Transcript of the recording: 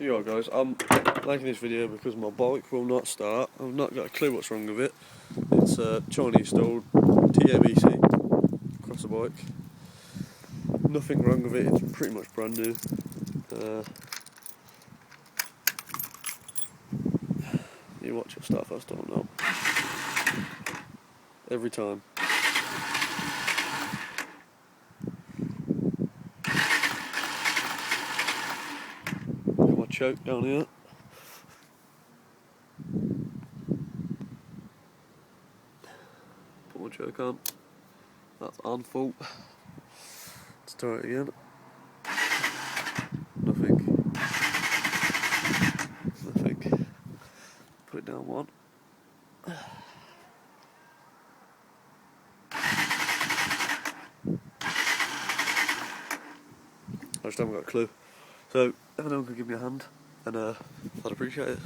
You alright guys, I'm making this video because my bike will not start. I've not got a clue what's wrong with it. It's a Chinese installed TMEC across the bike. Nothing wrong with it, it's pretty much brand new. You watch it start first time now. Every time. Got my choke down here. Put my choke on. That's on full. Let's try it again. Nothing. Nothing. Put it down one. I just haven't got a clue. So, if anyone could give me a hand, and I'd appreciate it.